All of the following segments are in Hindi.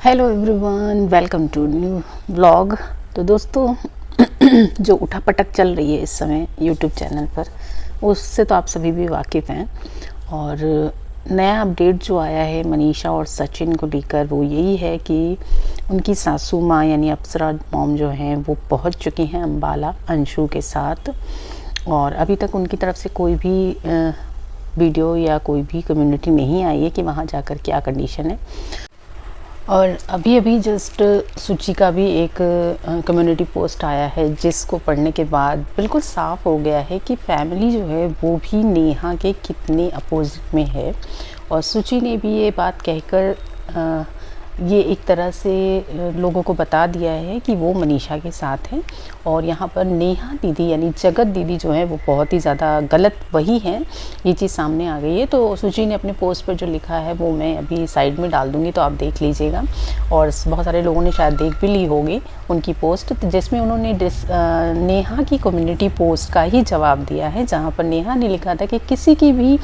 Hello everyone, welcome to new vlog. तो दोस्तों जो उठापटक चल रही है इस समय यूट्यूब चैनल पर, उससे तो आप सभी भी वाकिफ़ हैं। और नया अपडेट जो आया है मनीषा और सचिन को लेकर वो यही है कि उनकी सासू माँ यानी अप्सरा मॉम जो हैं वो पहुंच चुकी हैं अम्बाला अंशु के साथ। और अभी तक उनकी तरफ से कोई भी वीडियो या कोई भी कम्युनिटी नहीं आई है कि वहाँ जाकर क्या कंडीशन है। और अभी अभी जस्ट सूची का भी एक कम्युनिटी पोस्ट आया है जिसको पढ़ने के बाद बिल्कुल साफ़ हो गया है कि फैमिली जो है वो भी नेहा के कितने अपोजिट में है। और सूची ने भी ये बात कहकर ये एक तरह से लोगों को बता दिया है कि वो मनीषा के साथ हैं। और यहाँ पर नेहा दीदी यानी जगत दीदी जो है वो बहुत ही ज़्यादा गलत वही हैं, ये चीज़ सामने आ गई है। तो सूची ने अपने पोस्ट पर जो लिखा है वो मैं अभी साइड में डाल दूँगी, तो आप देख लीजिएगा। और बहुत सारे लोगों ने शायद देख भी ली होगी उनकी पोस्ट, जिसमें उन्होंने नेहा की कम्युनिटी पोस्ट का ही जवाब दिया है, जहाँ पर नेहा ने लिखा था कि किसी की भी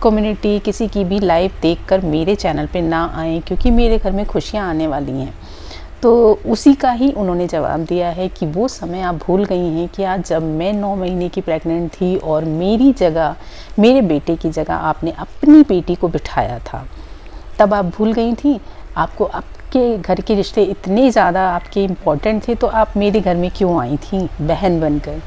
कम्युनिटी किसी की भी लाइव देखकर मेरे चैनल पे ना आए क्योंकि मेरे घर में खुशियाँ आने वाली हैं। तो उसी का ही उन्होंने जवाब दिया है कि वो समय आप भूल गई हैं कि आज जब मैं 9 महीने की प्रेग्नेंट थी और मेरी जगह मेरे बेटे की जगह आपने अपनी बेटी को बिठाया था, तब आप भूल गई थी। आपको आपके घर के रिश्ते इतने ज़्यादा आपके इम्पोर्टेंट थे तो आप मेरे घर में क्यों आई थी बहन बनकर।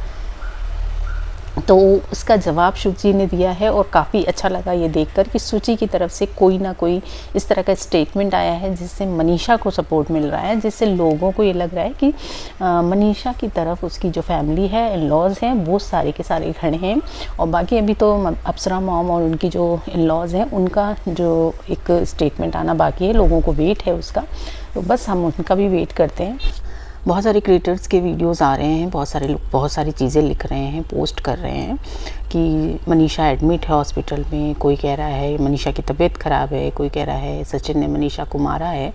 तो उसका जवाब सूची ने दिया है और काफ़ी अच्छा लगा ये देखकर कि सूची की तरफ से कोई ना कोई इस तरह का स्टेटमेंट आया है जिससे मनीषा को सपोर्ट मिल रहा है, जिससे लोगों को ये लग रहा है कि मनीषा की तरफ उसकी जो फैमिली है, इन-लॉज़ हैं, वो सारे के सारे खड़े हैं। और बाकी अभी तो अप्सरा मॉम और उनकी जो इन-लॉज़ हैं उनका जो एक स्टेटमेंट आना बाकी है, लोगों को वेट है उसका। तो बस हम उनका भी वेट करते हैं। बहुत सारे क्रिएटर्स के वीडियोस आ रहे हैं, बहुत सारे लोग बहुत सारी चीज़ें लिख रहे हैं, पोस्ट कर रहे हैं कि मनीषा एडमिट है हॉस्पिटल में। कोई कह रहा है मनीषा की तबीयत ख़राब है, कोई कह रहा है सचिन ने मनीषा को मारा है।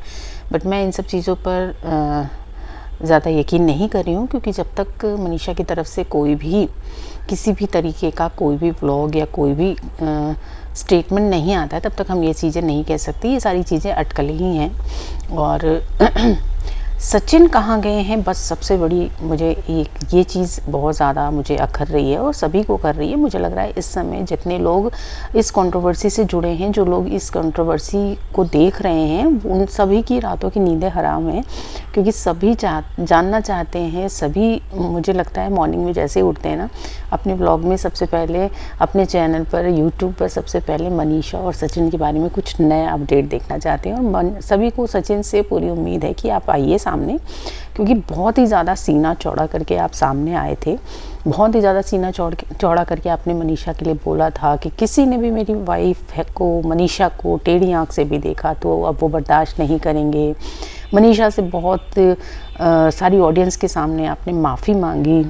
बट मैं इन सब चीज़ों पर ज़्यादा यकीन नहीं कर रही हूँ, क्योंकि जब तक मनीषा की तरफ से कोई भी किसी भी तरीके का कोई भी व्लॉग या कोई भी स्टेटमेंट नहीं आता है, तब तक हम ये चीज़ें नहीं कह सकती। ये सारी चीज़ें अटकल ही हैं। और सचिन कहाँ गए हैं, बस सबसे बड़ी मुझे एक ये चीज़ बहुत ज़्यादा मुझे अखर रही है और सभी को कर रही है। मुझे लग रहा है इस समय जितने लोग इस कंट्रोवर्सी से जुड़े हैं, जो लोग इस कंट्रोवर्सी को देख रहे हैं, उन सभी की रातों की नींदें हराम हैं, क्योंकि सभी जानना चाहते हैं। सभी मुझे लगता है मॉर्निंग में जैसे उठते हैं ना, अपने ब्लॉग में सबसे पहले अपने चैनल पर यूट्यूब पर सबसे पहले मनीषा और सचिन के बारे में कुछ नया अपडेट देखना चाहते हैं। और सभी को सचिन से पूरी उम्मीद है कि आप आइए सामने, क्योंकि बहुत ही ज़्यादा सीना चौड़ा करके आप सामने आए थे। बहुत ही ज़्यादा सीना चौड़ा करके आपने मनीषा के लिए बोला था कि किसी ने भी मेरी वाइफ को मनीषा को टेढ़ी आंख से भी देखा तो अब वो बर्दाश्त नहीं करेंगे। मनीषा से बहुत सारी ऑडियंस के सामने आपने माफ़ी मांगी,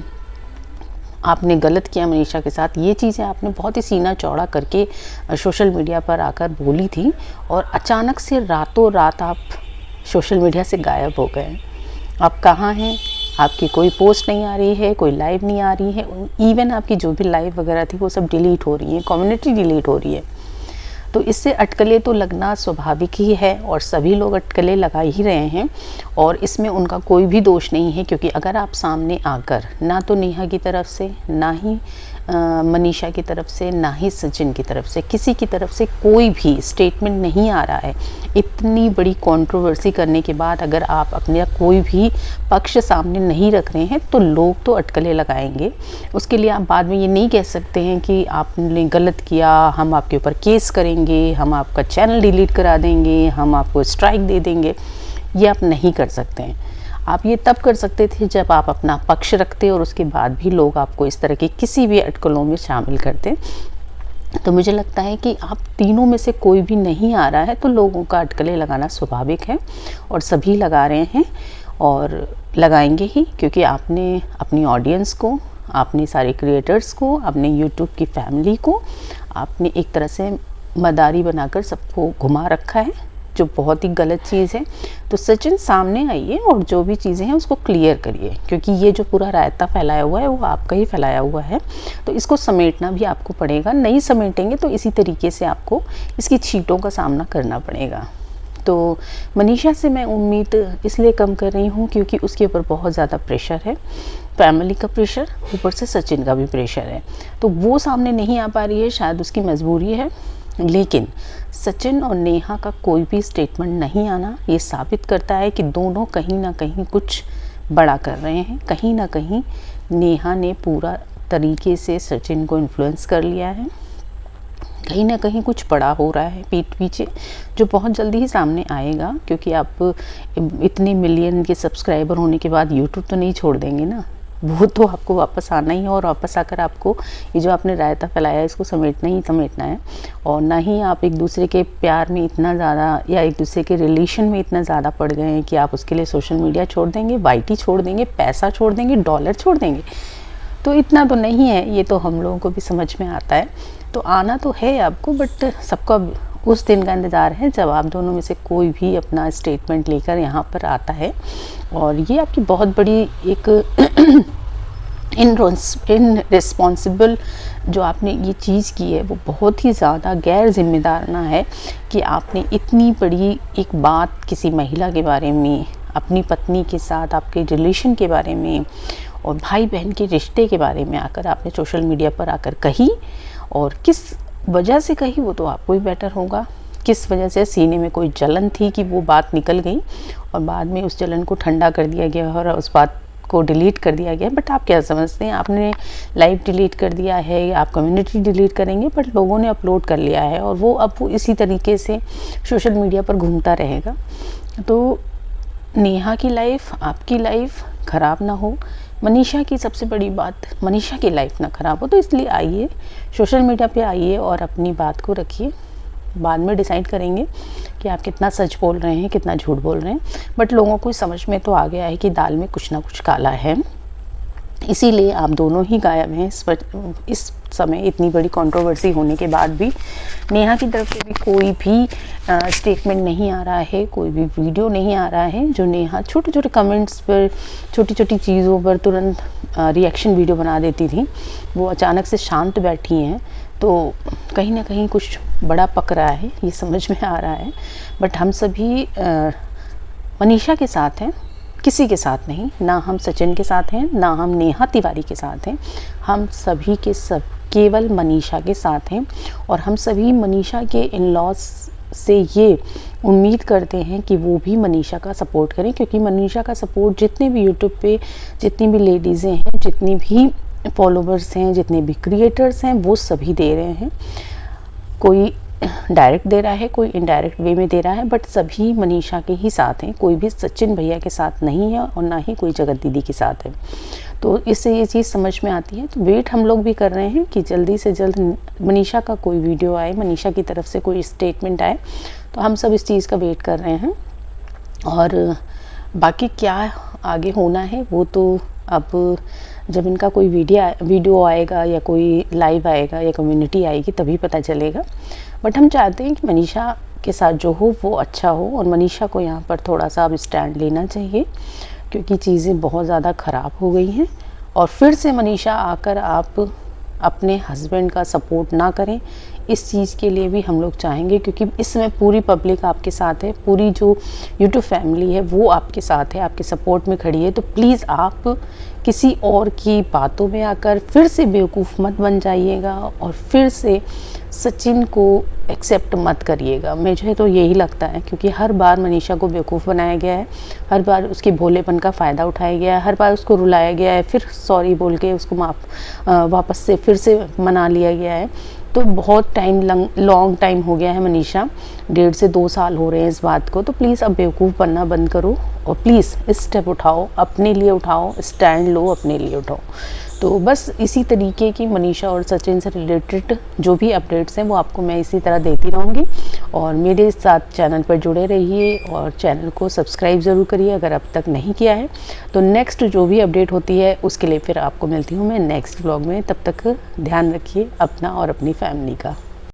आपने गलत किया मनीषा के साथ। ये चीज़ें आपने बहुत ही सीना चौड़ा करके सोशल मीडिया पर आकर बोली थी, और अचानक से रातों रात आप सोशल मीडिया से गायब हो गए। आप कहाँ हैं? आपकी कोई पोस्ट नहीं आ रही है, कोई लाइव नहीं आ रही है। इवन आपकी जो भी लाइव वगैरह थी वो सब डिलीट हो रही हैं, कम्युनिटी डिलीट हो रही है। तो इससे अटकलें तो लगना स्वाभाविक ही है, और सभी लोग अटकलें लगा ही रहे हैं, और इसमें उनका कोई भी दोष नहीं है। क्योंकि अगर आप सामने आकर ना तो नेहा की तरफ से, ना ही मनीषा की तरफ से, ना ही सचिन की तरफ से, किसी की तरफ से कोई भी स्टेटमेंट नहीं आ रहा है, इतनी बड़ी कंट्रोवर्सी करने के बाद अगर आप अपने कोई भी पक्ष सामने नहीं रख रहे हैं तो लोग तो अटकलें लगाएंगे। उसके लिए आप बाद में ये नहीं कह सकते हैं कि आपने गलत किया, हम आपके ऊपर केस करेंगे, हम आपका चैनल डिलीट करा देंगे, हम आपको स्ट्राइक दे देंगे। ये आप नहीं कर सकते हैं। आप ये तब कर सकते थे जब आप अपना पक्ष रखते, और उसके बाद भी लोग आपको इस तरह की किसी भी अटकलों में शामिल करते। तो मुझे लगता है कि आप तीनों में से कोई भी नहीं आ रहा है, तो लोगों का अटकलें लगाना स्वाभाविक है, और सभी लगा रहे हैं और लगाएंगे ही। क्योंकि आपने अपनी ऑडियंस को, आपने सारे क्रिएटर्स को, अपने यूट्यूब की फैमिली को आपने एक तरह से मदारी बनाकर सबको घुमा रखा है, जो बहुत ही गलत चीज़ है। तो सचिन सामने आइए और जो भी चीज़ें हैं उसको क्लियर करिए, क्योंकि ये जो पूरा रायता फैलाया हुआ है वो आपका ही फैलाया हुआ है। तो इसको समेटना भी आपको पड़ेगा, नहीं समेटेंगे तो इसी तरीके से आपको इसकी छींटों का सामना करना पड़ेगा। तो मनीषा से मैं उम्मीद इसलिए कम कर रही हूँ क्योंकि उसके ऊपर बहुत ज़्यादा प्रेशर है, फैमिली का प्रेशर, ऊपर से सचिन का भी प्रेशर है। तो वो सामने नहीं आ पा रही है, शायद उसकी मजबूरी है। लेकिन सचिन और नेहा का कोई भी स्टेटमेंट नहीं आना ये साबित करता है कि दोनों कहीं ना कहीं कुछ बड़ा कर रहे हैं। कहीं ना कहीं नेहा ने पूरा तरीके से सचिन को इन्फ्लुएंस कर लिया है। कहीं ना कहीं कुछ बड़ा हो रहा है पीठ पीछे, जो बहुत जल्दी ही सामने आएगा, क्योंकि आप इतने मिलियन के सब्सक्राइबर होने के बाद यूट्यूब तो नहीं छोड़ देंगे ना, वो तो आपको वापस आना ही है। और वापस आकर आपको ये जो आपने रायता फैलाया है इसको समेटना ही समेटना है। और ना ही आप एक दूसरे के प्यार में इतना ज़्यादा या एक दूसरे के रिलेशन में इतना ज़्यादा पड़ गए हैं कि आप उसके लिए सोशल मीडिया छोड़ देंगे, वाईटी छोड़ देंगे, पैसा छोड़ देंगे, डॉलर छोड़ देंगे। तो इतना तो नहीं है, ये तो हम लोगों को भी समझ में आता है। तो आना तो है आपको, बट सबका उस दिन का इंतज़ार है जब आप दोनों में से कोई भी अपना स्टेटमेंट लेकर यहाँ पर आता है। और ये आपकी बहुत बड़ी एक इन रिस्पॉन्सिबल जो आपने ये चीज़ की है वो बहुत ही ज़्यादा गैर जिम्मेदाराना है कि आपने इतनी बड़ी एक बात किसी महिला के बारे में, अपनी पत्नी के साथ आपके रिलेशन के बारे में और भाई बहन के रिश्ते के बारे में आकर आपने सोशल मीडिया पर आकर कही। और किस वजह से कही वो तो आपको ही बेटर होगा। किस वजह से, सीने में कोई जलन थी कि वो बात निकल गई और बाद में उस जलन को ठंडा कर दिया गया और उस बात को डिलीट कर दिया गया। बट आप क्या समझते हैं, आपने लाइव डिलीट कर दिया है, आप कम्युनिटी डिलीट करेंगे, बट लोगों ने अपलोड कर लिया है और वो अब वो इसी तरीके से सोशल मीडिया पर घूमता रहेगा। तो नेहा की लाइफ, आपकी लाइफ ख़राब ना हो, मनीषा की सबसे बड़ी बात, मनीषा की लाइफ ना ख़राब हो, तो इसलिए आइए सोशल मीडिया पे आइए और अपनी बात को रखिए। बाद में डिसाइड करेंगे कि आप कितना सच बोल रहे हैं, कितना झूठ बोल रहे हैं। बट लोगों को समझ में तो आ गया है कि दाल में कुछ ना कुछ काला है, इसीलिए आप दोनों ही गायब हैं इस समय। इतनी बड़ी कंट्रोवर्सी होने के बाद भी नेहा की तरफ से भी कोई भी स्टेटमेंट नहीं आ रहा है, कोई भी वीडियो नहीं आ रहा है। जो नेहा छोटे छोटे कमेंट्स पर, छोटी छोटी चीज़ों पर तुरंत रिएक्शन वीडियो बना देती थी, वो अचानक से शांत बैठी हैं। तो कहीं ना कहीं कुछ बड़ा पक रहा है, ये समझ में आ रहा है। बट हम सभी मनीषा के साथ हैं, किसी के साथ नहीं। ना हम सचिन के साथ हैं, ना हम नेहा तिवारी के साथ हैं। हम सभी के सब केवल मनीषा के साथ हैं। और हम सभी मनीषा के इन लॉज से ये उम्मीद करते हैं कि वो भी मनीषा का सपोर्ट करें, क्योंकि मनीषा का सपोर्ट जितने भी यूट्यूब पे जितनी भी लेडीज़ें हैं, जितनी भी फॉलोवर्स हैं, जितने भी क्रिएटर्स हैं, वो सभी दे रहे हैं। कोई डायरेक्ट दे रहा है, कोई इनडायरेक्ट वे में दे रहा है, बट सभी मनीषा के ही साथ हैं। कोई भी सचिन भैया के साथ नहीं है और ना ही कोई जगत दीदी के साथ है। तो इससे ये चीज़ समझ में आती है। तो वेट हम लोग भी कर रहे हैं कि जल्दी से जल्द मनीषा का कोई वीडियो आए, मनीषा की तरफ से कोई स्टेटमेंट आए। तो हम सब इस चीज़ का वेट कर रहे हैं। और बाकी क्या आगे होना है वो तो अब जब इनका कोई वीडियो आएगा या कोई लाइव आएगा या कम्युनिटी आएगी तभी पता चलेगा। बट हम चाहते हैं कि मनीषा के साथ जो हो वो अच्छा हो और मनीषा को यहाँ पर थोड़ा सा अब स्टैंड लेना चाहिए, क्योंकि चीज़ें बहुत ज़्यादा ख़राब हो गई हैं। और फिर से मनीषा आकर आप अपने हस्बैंड का सपोर्ट ना करें, इस चीज़ के लिए भी हम लोग चाहेंगे, क्योंकि इस समय पूरी पब्लिक आपके साथ है, पूरी जो यूट्यूब फैमिली है वो आपके साथ है, आपके सपोर्ट में खड़ी है। तो प्लीज़ आप किसी और की बातों में आकर फिर से बेवकूफ़ मत बन जाइएगा और फिर से सचिन को एक्सेप्ट मत करिएगा। मुझे तो यही लगता है, क्योंकि हर बार मनीषा को बेवकूफ़ बनाया गया है, हर बार उसके भोलेपन का फ़ायदा उठाया गया है, हर बार उसको रुलाया गया है, फिर सॉरी बोल के उसको वापस से फिर से मना लिया गया है। तो बहुत लॉन्ग टाइम हो गया है मनीषा, 1.5 से 2 साल हो रहे हैं इस बात को। तो प्लीज़ अब बेवकूफ़ बनना बंद करो और प्लीज़ स्टेप उठाओ, अपने लिए उठाओ, स्टैंड लो, अपने लिए उठाओ। तो बस इसी तरीके की मनीषा और सचिन से रिलेटेड जो भी अपडेट्स हैं वो आपको मैं इसी तरह देती रहूँगी। और मेरे साथ चैनल पर जुड़े रहिए और चैनल को सब्सक्राइब ज़रूर करिए अगर अब तक नहीं किया है। तो नेक्स्ट जो भी अपडेट होती है उसके लिए फिर आपको मिलती हूँ मैं नेक्स्ट व्लॉग में। तब तक ध्यान रखिए अपना और अपनी फैमिली का।